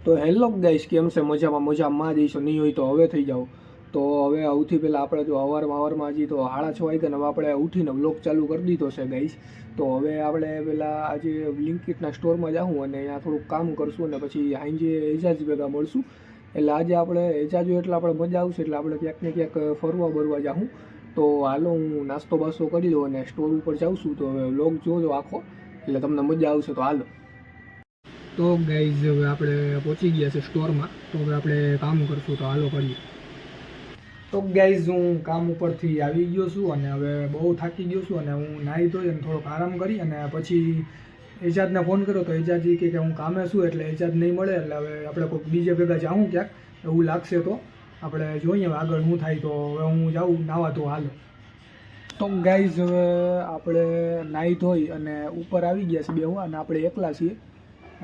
તો hello guys, કેમ છે? મજામાં જઈશો નહીં હોય તો હવે થઈ જાઓ. તો હવે સૌથી પહેલાં આપણે જો સવારમાં હજી તો 6:30 વાગ્યા હવે આપણે ઉઠીને વ્લોગ ચાલુ કરી દીધો છે ગાઈસ. તો હવે આપણે પહેલાં આજે બ્લિંકિટના સ્ટોરમાં જાઉં અને ત્યાં થોડુંક કામ કરશું અને પછી સાંજે એજાજ ભેગા મળશું. એટલે આજે આપણે એજાજ હોય એટલે આપણે મજા આવશે, એટલે આપણે ક્યાંક ને ક્યાંક ફરવા જાઉં. તો હાલો હું નાસ્તો બાસ્તો કરી દઉં અને સ્ટોર ઉપર જાઉં છું. તો હવે વ્લોગ જોજો આખો, એટલે તમને મજા આવશે. તો હાલો. તો ગાઈઝ હવે આપણે પહોંચી ગયા છે સ્ટોરમાં. તો હવે આપણે કામ કરશું. તો હાલો કરીએ. તો ગાઈઝ હું કામ ઉપરથી આવી ગયો છું અને હવે બહુ થાકી ગયો છું અને હું નાહી ધોઈ અને થોડોક આરામ કરી અને પછી એજાજને ફોન કર્યો. તો એજાજ કે હું કામે છું એટલે એજાજ નહીં મળે, એટલે હવે આપણે કોઈક બીજે ભેગા જાઉં ક્યાંક એવું લાગશે. તો આપણે જોઈએ હવે આગળ શું થાય. તો હવે હું જાઉં નાવા. તો હાલો. તો ગાઈઝ હવે આપણે નાહી ધોઈ અને ઉપર આવી ગયા છે બેહવા અને આપણે એકલા છીએ.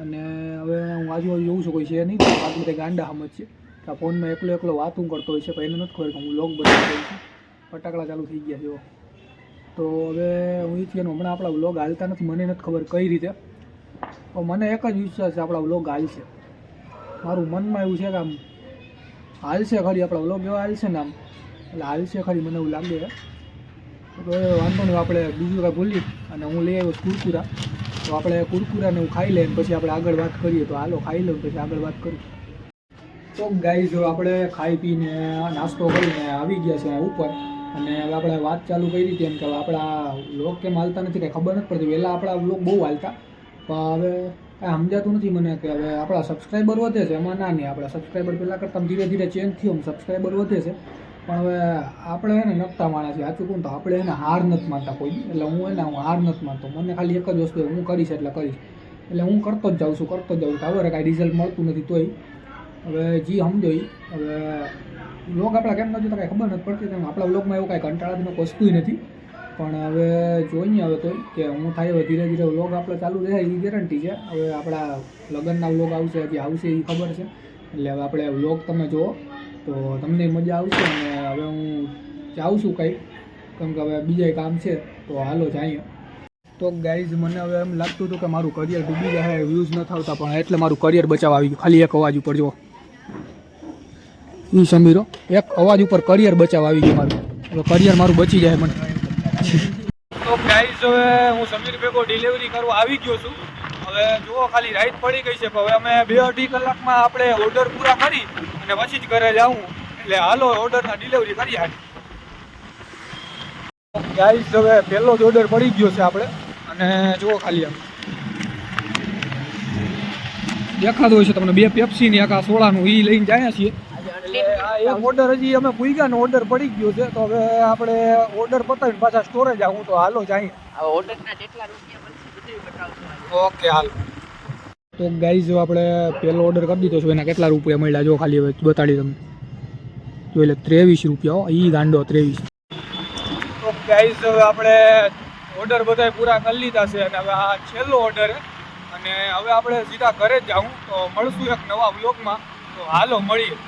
અને હવે હું આજુબાજુ જોઉં છું કોઈ છે નહીં. તો આ બધા ગાંડા સમજ છે કે આ ફોનમાં એકલો વાતું કરતો હોય છે, પણ એને નથી ખબર કે હું વ્લોગ બનાવી રહ્યો છું. ફટાકડા ચાલુ થઈ ગયા છે. તો હવે હું એ જ કે હમણાં આપણા વ્લોગ હાલતા નથી, મને નથી ખબર કઈ રીતે. તો મને એક જ વિશ્વાસ છે આપણા વ્લોગ હાલશે. મારું મનમાં એવું છે કે આમ હાલશે ખરી, આપણા વ્લોગ એવા હાલશે ને આમ, એટલે હાલશે ખરી મને એવું લાગે. તો એ વાંધો નહીં, આપણે બીજું કાંઈ ભૂલી અને હું લઈ આવ્યો કુરકુરા. તો આપણે કુરકુરાને હું ખાઈ લઈએ પછી આપણે આગળ વાત કરીએ. તો હાલો ખાઈ લઉં પછી આગળ વાત કરીએ. તો ગાઈઝ આપણે ખાઈ પીને નાસ્તો કરીને આવી ગયા છે ઉપર અને હવે આપણે વાત ચાલુ કરી હતી એમ કે આપણા વ્લોગ કેમ હાલતા નથી કંઈ ખબર નથી પડતી. વહેલા આપણા વ્લોગ બહુ હાલતા, પણ હવે કાંઈ સમજાતું નથી મને કે હવે આપણા સબસ્ક્રાઈબર વધે છે. એમાં ના નહીં, આપણા સબસ્ક્રાઈબર પહેલાં કરતાં ધીરે ધીરે ચેન્જ થયો, સબસ્ક્રાઈબર વધે છે. પણ હવે આપણે એને નખતા માણસ છે, સાચું કહું તો આપણે એને હાર નથી માનતા કોઈ. એટલે હું હાર નથી માનતો. મને ખાલી એક જ વસ્તુ હું કરીશ એટલે કરીશ, એટલે હું કરતો જ જાઉં છું. હવે કાંઈ રિઝલ્ટ મળતું નથી તોય હવે જી સમજો. હવે વ્લોગ આપણા કેમ નથી કાંઈ ખબર નથી પડતી. તેમ આપણા વ્લોગમાં એવું કાંઈ કંટાળાજનક વસ્તુ નથી. પણ હવે જોઈએ હવે તોય કે હું થાય હવે ધીરે ધીરે વ્લોગ આપણે ચાલુ રહે એ ગેરંટી છે. હવે આપણા લગ્નના વ્લોગ આવશે, હજી આવશે એ ખબર છે. એટલે હવે આપણે વ્લોગ તમે જુઓ તો તમને મજા આવશે. અને હવે હું જાઉં છું કંઈ, કેમ કે હવે બીજા કામ છે. તો હાલો જઈએ. તો ગાઈઝ મને હવે એમ લાગતું હતું કે મારું કરિયર ડૂબી જાય, વ્યૂઝ ન થતા, પણ એટલે મારું કરિયર બચાવવા આવી ગયું. ખાલી એક અવાજ ઉપર જુઓ, એ સમીરો એક અવાજ ઉપર કરિયર બચાવવા આવી ગયું મારું. હવે કરિયર મારું બચી જાય મને. તો ગાઈઝ હવે હું સમીર ભેગો ડિલિવરી કરવા આવી ગયો છું. હવે જુઓ ખાલી રાઈટ પડી ગઈ છે, પણ હવે અમે 2-2.5 કલાકમાં આપણે ઓર્ડર પૂરા કરી અને પછી જ ઘરે જાઉં. એટલે હાલો ઓર્ડરના ડિલિવરી કરીએ. ગાઈઝ હવે પહેલો જ ઓર્ડર પડી ગયો છે આપણે અને જુઓ ખાલી આમ દેખાતું હોય છે તમને 2 પેપ્સી ની આખા સોડાનું એ લઈને જાય છીએ. એટલે આ એક ઓર્ડર હજી અમે પૂગ્યા ને ઓર્ડર પડી ગયો છે. તો હવે આપણે ઓર્ડર પતાવીને પાછા સ્ટોરે જાઉં. તો હાલો જાય. ઓર્ડરના જેટલા રૂપિયા બનશે બધું બતાવશું. ઓકે હાલો. તો ગાઈઝ આપણે પહેલો ઓર્ડર કરી દીધો છે. એના કેટલા રૂપિયા મળ્યા જો ખાલી હવે બતાડી તમને જો. એટલે 23 રૂપિયા. એ ગાંડો 23. તો ગાઈઝ હવે આપણે ઓર્ડર બધા પૂરા કરી લીધા છે અને હવે આ છેલ્લો ઓર્ડર અને હવે આપણે સીધા ઘરે જ જાઉં. તો મળશું એક નવા વ્લોગમાં. તો હાલો મળીએ.